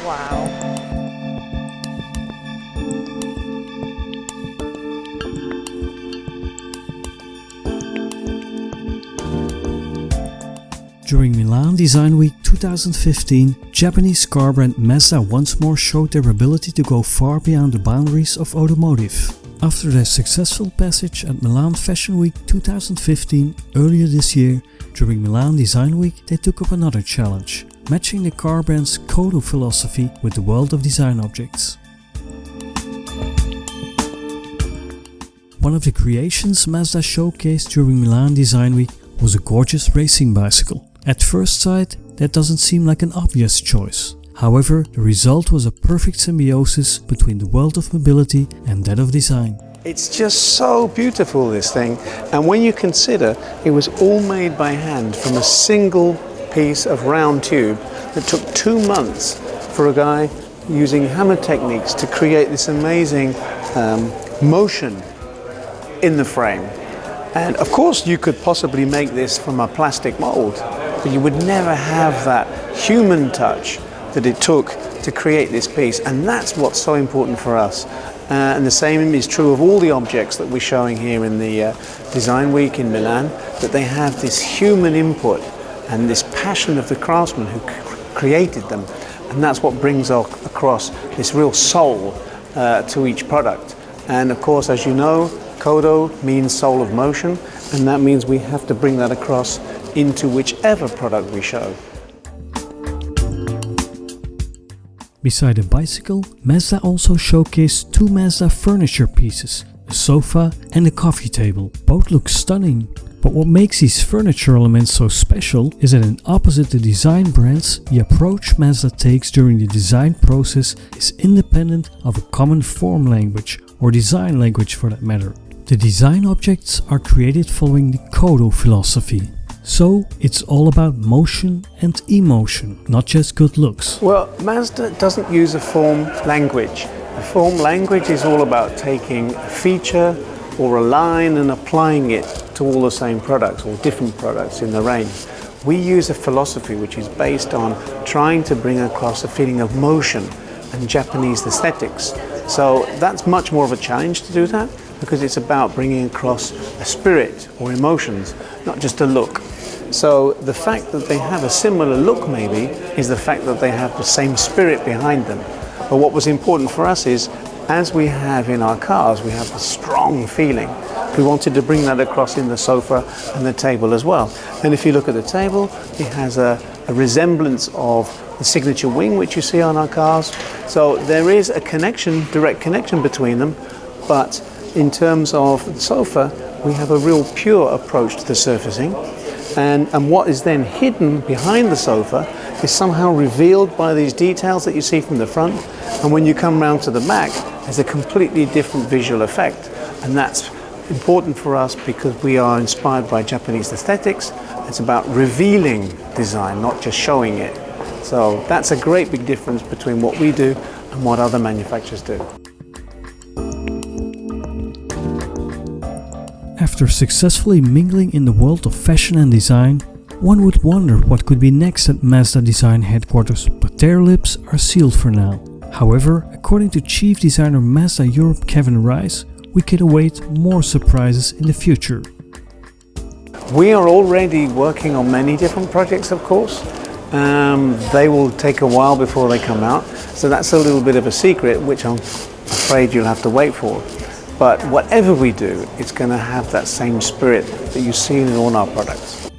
Wow. During Milan Design Week 2015, Japanese car brand Mazda once more showed their ability to go far beyond the boundaries of automotive. After their successful passage at Milan Fashion Week 2015 earlier this year, during Milan Design Week they took up another challenge, matching the car brand's Kodo philosophy with the world of design objects. One of the creations Mazda showcased during Milan Design Week was a gorgeous racing bicycle. At first sight, that doesn't seem like an obvious choice. However, the result was a perfect symbiosis between the world of mobility and that of design. It's just so beautiful, this thing, and when you consider it was all made by hand from a single piece of round tube that took 2 months for a guy using hammer techniques to create this amazing motion in the frame. And of course you could possibly make this from a plastic mold, but you would never have that human touch that it took to create this piece, and that's what's so important for us. And the same is true of all the objects that we're showing here in the Design Week in Milan, that they have this human input and this passion of the craftsman who created them, and that's what brings across this real soul to each product. And of course, as you know, Kodo means soul of motion, and that means we have to bring that across into whichever product we show. Beside the bicycle, Mazda also showcased 2 Mazda furniture pieces, a sofa and a coffee table. Both look stunning, but what makes these furniture elements so special is that in opposite the design brands, the approach Mazda takes during the design process is independent of a common form language, or design language for that matter. The design objects are created following the Kodo philosophy. So it's all about motion and emotion, not just good looks. Well, Mazda doesn't use a form language. A form language is all about taking a feature or a line and applying it to all the same products or different products in the range. We use a philosophy which is based on trying to bring across a feeling of motion and Japanese aesthetics. So that's much more of a challenge to do that, because it's about bringing across a spirit or emotions, not just a look. So the fact that they have a similar look maybe is the fact that they have the same spirit behind them. But what was important for us is, as we have in our cars, we have a strong feeling. We wanted to bring that across in the sofa and the table as well. And if you look at the table, it has a resemblance of the signature wing which you see on our cars. So there is a connection, direct connection between them, but in terms of the sofa, we have a real pure approach to the surfacing. And what is then hidden behind the sofa is somehow revealed by these details that you see from the front. And when you come round to the back, there's a completely different visual effect. And that's important for us because we are inspired by Japanese aesthetics. It's about revealing design, not just showing it. So that's a great big difference between what we do and what other manufacturers do. After successfully mingling in the world of fashion and design, one would wonder what could be next at Mazda Design headquarters, but their lips are sealed for now. However, according to Chief Designer Mazda Europe Kevin Rice, we can await more surprises in the future. We are already working on many different projects, of course. They will take a while before they come out, so that's a little bit of a secret, which I'm afraid you'll have to wait for. But whatever we do, it's going to have that same spirit that you see in all our products.